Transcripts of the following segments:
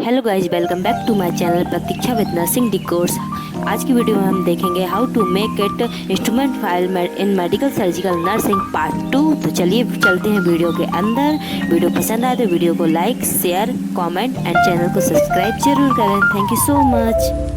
Hello guys, welcome back to my channel Pratiksha with nursing discourse. आज की video में हम देखेंगे how to make it instrument file in medical surgical nursing part 2। तो चलिए चलते हैं वीडियो के अंदर। वीडियो पसंद आए तो वीडियो को like, share, comment and channel को सब्सक्राइब जरूर करें। Thank you so much.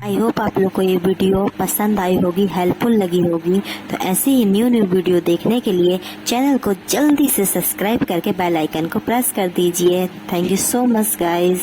I hope आप लोग को ये वीडियो पसंद आई होगी, हेल्पफुल लगी होगी। तो ऐसे ही न्यू वीडियो देखने के लिए चैनल को जल्दी से सब्सक्राइब करके बेल आइकन को प्रेस कर दीजिए। Thank you so much guys.